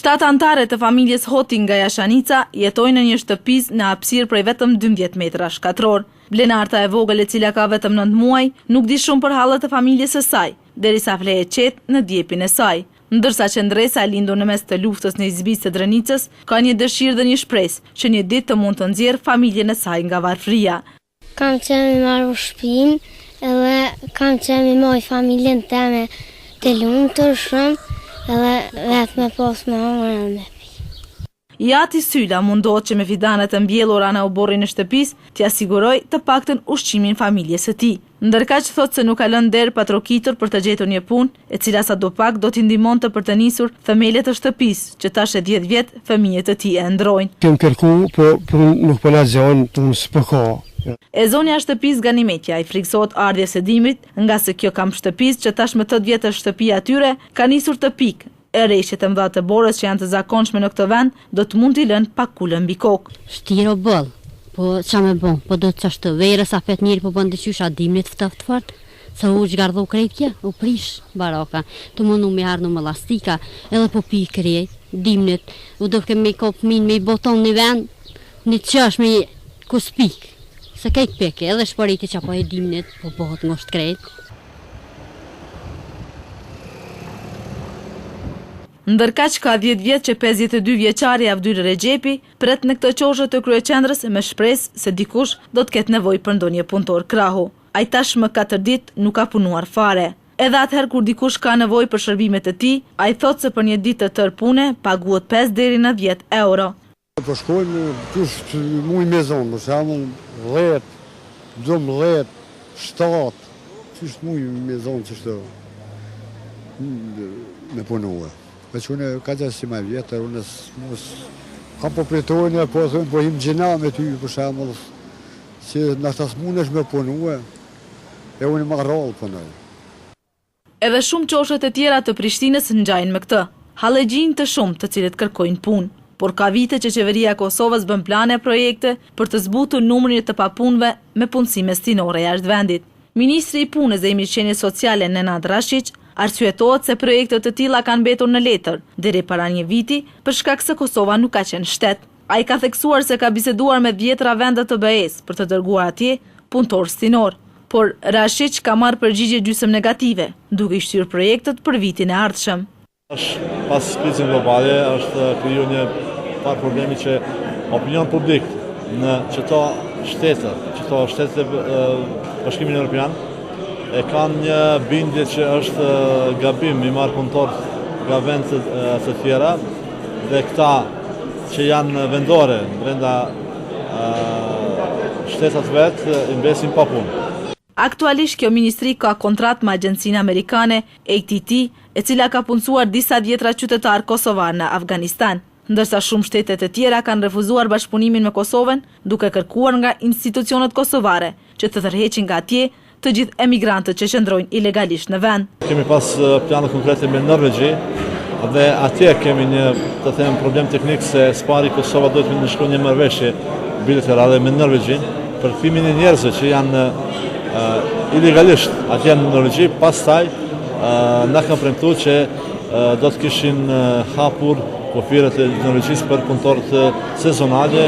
7 anëtare të familjes Hoti nga Jashanica jetojnë në një shtëpis në hapësirë prej vetëm 12 metra shkatror. Blenarta e vogël, e cila ka vetëm 9 muaj, nuk di shumë për hallet e familjes së saj, derisa flehet qetë në djepin e saj. Ndërsa qendresa e lindur në mes të luftës në izbis të Drenicës, ka një dëshirë dhe një shpresë që një ditë të mund të nxjerrë familjen e saj nga varfëria. Kam qenë me marrë shtëpinë, edhe kam qenë me marrë familjen teme të lumtur shumë, edhe vetë me pas me hangër me pi. Jati Syla mundohet që me fidanet e mbjellura në oborrin e shtëpis t'i asiguroj të paktën ushqimin familjes së tij. Ndërkaq thotë se nuk ka lënë derë pa trokitur për të gjetur një punë, e cila sadopak do t'i ndihmonte për të nisur themelet të shtëpisë, që tash e 10 vjet fëmijët e tij e ndrojnë. Kem kërku, po nuk po na zgjon, s'po ka. E zonja e shtëpisë Ganimetja i friksohet ardhjes së dimrit, nga se kjo kamp shtëpisë që tash me 8 vjet është shtëpia e tyre, ka nisur të pikë. E rreshtet e mëdha të borës që janë të zakonshme në këtë vend do të mund t'i lënë pa kulën mbi kokë. Shtiro boll, po qa me bon, po do të qashtë verës a fet njëri po bën dëqysh a dimnit fëtë fort, se u gjgardho krejtje, u prish baraka, të mundu me harnu me lastika, edhe po pi krejt, dimnit, u do kemi kop min me i boton një vend, një qash me kuspik, se kejt peke, edhe shporiti që po e dimnit, po bëhet ngosht krejt. Ndërkaq ka 10 vjet që 52 vjeçari Avdyl Rexhepi pret në këtë qoshë të kryeqendrës me shpresë se dikush do të ketë nevojë për ndonjë punëtor krahu. Ai tashmë 4 ditë nuk ka punuar fare. Edhe atëherë kur dikush ka nevojë për shërbimet e tij, ai thotë se për një ditë të tërë pune paguhet 5 deri në 10 euro. Po shkojmë kush muj me zonë, për shembull 10, 12, 7, çish muj me zonë çështë me punua. Veç unë ka që si ma vjetër, unë kam po pletojnë, po thëmë, po him gjena me ty, për shemull, që në të smunesh me punue, e unë ma rrallë punoj. Edhe shumë qoshët e tjera të Prishtinës ngjajnë me këtë, hallegjinj të shumë të cilët kërkojnë punë, por ka vite që qeveria e Kosovës bën plane e projekte për të zbutur numrin të papunëve me punësime stinore jashtë vendit. Ministri i Punës dhe i Mirëqenies Sociale Nenad Rashiq arsyetohet se projektet të tilla kanë mbetur në letër deri para një viti për shkak se Kosova nuk ka qenë shtet. Ai ka theksuar se ka biseduar me 10 vende të BE-s për të dërguar atje punëtor stinor, por Rashiq ka marrë përgjigje gjysmë negative, duke i shtyrë projektet për vitin e ardhshëm. Pas krizën globale është krijuar një par problemi që opinion publik në çdo shtete Bashkimit Evropian e kanë një bindje që është gabim i marrë punëtor nga vende të tjera dhe këta që janë vendore brenda shtetat vetë i mbesin pa punë. Aktualisht kjo ministri ka kontratë me agjencinë amerikane ATT, e cila ka punësuar disa dhjetra qytetar kosovar në Afganistan, ndërsa shumë shtetet e tjera kanë refuzuar bashkëpunimin me Kosovën, duke kërkuar nga institucionet kosovare që të tërheqin nga atje të gjithë emigrantët që qëndrojnë ilegalisht në vend. Kemi pas plane konkrete me Norvegji dhe atje kemi një problem teknik se spari Kosova do të nënshkruajë një marrëveshje bilaterale me Norvegjin për kthimin e njerëzve që janë ilegalisht atje në Norvegji, pastaj na kanë premtuar që do të kishin hapur kufiret e Norvegjisë për punëtorët sezonale.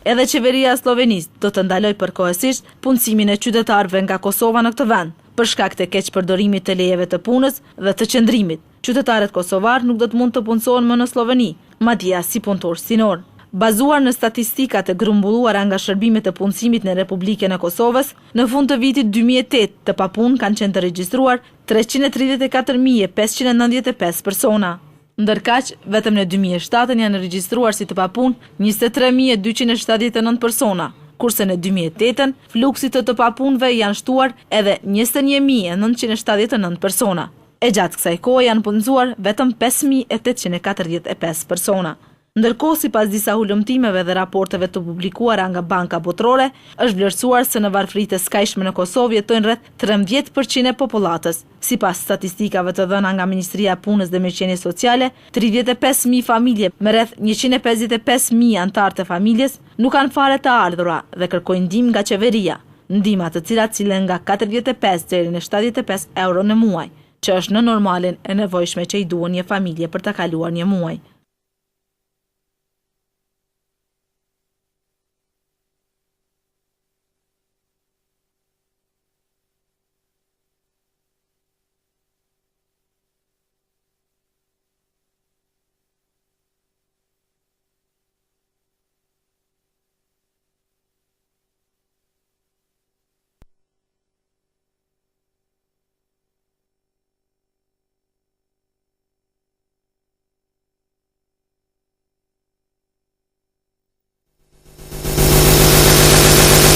Edhe qeveria e Slovenisë do të ndaloj përkohësisht punësimin e qytetarëve nga Kosova në këtë vend, për shkak të keqpërdorimit të lejeve të punës dhe të qëndrimit. Qytetarët kosovar nuk do të mund të punësohen më në Sloveni, madje as si punëtor stinor. Bazuar në statistikat e grumbulluara nga shërbimet e punësimit në Republikën e Kosovës, në fund të vitit 2008 të papunë kanë qenë të regjistruar 334.595 persona. Ndërkaq, vetëm në 2007 janë regjistruar si të papunë 23.279 persona, kurse në 2008 fluksit të papunëve janë shtuar edhe 21.979 persona. E gjatë kësaj kohe janë punësuar vetëm 5.845 persona. Ndërkohë, sipas disa hulumtimeve dhe raporteve të publikuara nga Banka Botërore, është vlerësuar se në varfëritë e skajshme në Kosovë jetojnë rreth 13% e popullatës. Sipas statistikave të dhëna nga Ministria e Punës dhe Mirëqenies Sociale, 35.000 familje me rreth 155.000 anëtar të familjes nuk kanë fare të ardhura dhe kërkojnë ndihmë nga qeveria, ndihma të cilat sillen nga 45 deri në 75 euro në muaj, që është në normalin e nevojshme që i duhen një familje për të kaluar një muaj.